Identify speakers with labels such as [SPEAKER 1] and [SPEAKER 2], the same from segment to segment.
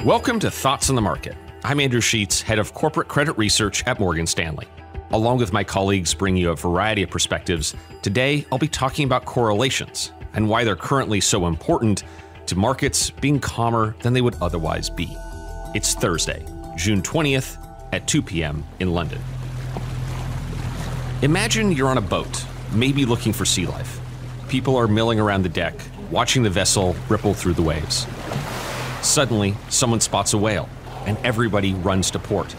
[SPEAKER 1] Welcome to Thoughts on the Market. I'm Andrew Sheets, head of corporate credit research at Morgan Stanley. Along with my colleagues bringing you a variety of perspectives, today I'll be talking about correlations and why they're currently so important to markets being calmer than they would otherwise be. It's Thursday, June 20th at 2 p.m. in London. Imagine you're on a boat, maybe looking for sea life. People are milling around the deck, watching the vessel ripple through the waves. Suddenly, someone spots a whale, and everybody runs to port.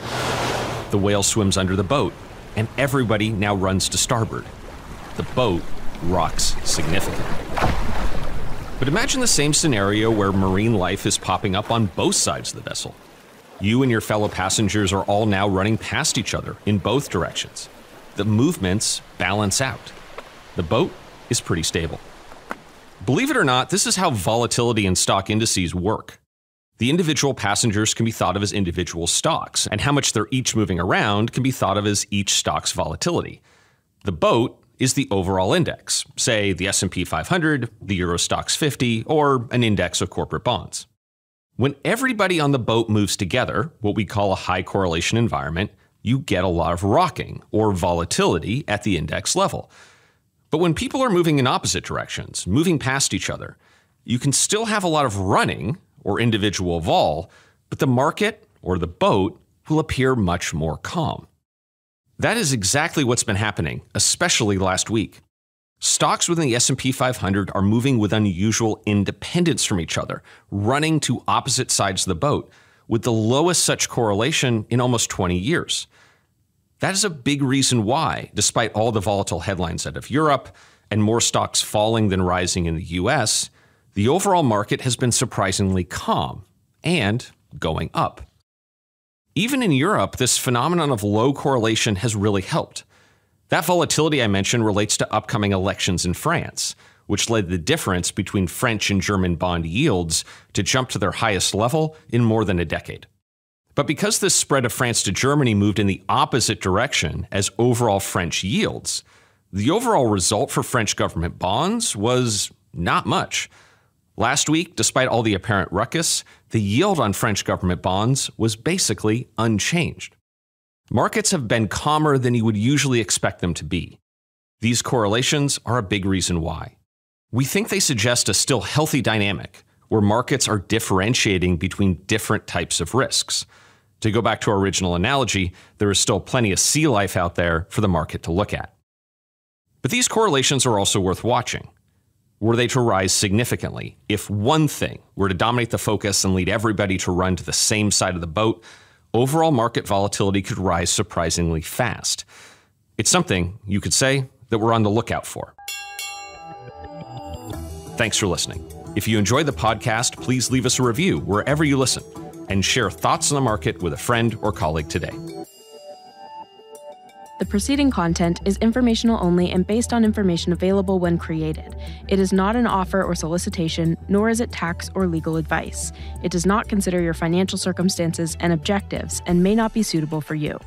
[SPEAKER 1] The whale swims under the boat, and everybody now runs to starboard. The boat rocks significantly. But imagine the same scenario where marine life is popping up on both sides of the vessel. You and your fellow passengers are all now running past each other in both directions. The movements balance out. The boat is pretty stable. Believe it or not, this is how volatility and stock indices work. The individual passengers can be thought of as individual stocks, and how much they're each moving around can be thought of as each stock's volatility. The boat is the overall index, say the S&P 500, the Euro Stoxx 50, or an index of corporate bonds. When everybody on the boat moves together, what we call a high correlation environment, you get a lot of rocking or volatility at the index level. But when people are moving in opposite directions, moving past each other, you can still have a lot of running or individual vol, but the market or the boat will appear much more calm. That is exactly what's been happening, especially last week. Stocks within the S&P 500 are moving with unusual independence from each other, running to opposite sides of the boat, with the lowest such correlation in almost 20 years. That is a big reason why, despite all the volatile headlines out of Europe and more stocks falling than rising in the US, the overall market has been surprisingly calm and going up. Even in Europe, this phenomenon of low correlation has really helped. That volatility I mentioned relates to upcoming elections in France, which led the difference between French and German bond yields to jump to their highest level in more than a decade. But because this spread of France to Germany moved in the opposite direction as overall French yields, the overall result for French government bonds was not much. Last week, despite all the apparent ruckus, the yield on French government bonds was basically unchanged. Markets have been calmer than you would usually expect them to be. These correlations are a big reason why. We think they suggest a still healthy dynamic where markets are differentiating between different types of risks. To go back to our original analogy, there is still plenty of sea life out there for the market to look at. But these correlations are also worth watching. Were they to rise significantly, if one thing were to dominate the focus and lead everybody to run to the same side of the boat, overall market volatility could rise surprisingly fast. It's something, you could say, that we're on the lookout for. Thanks for listening. If you enjoyed the podcast, please leave us a review wherever you listen and share thoughts on the market with a friend or colleague today.
[SPEAKER 2] The preceding content is informational only and based on information available when created. It is not an offer or solicitation, nor is it tax or legal advice. It does not consider your financial circumstances and objectives and may not be suitable for you.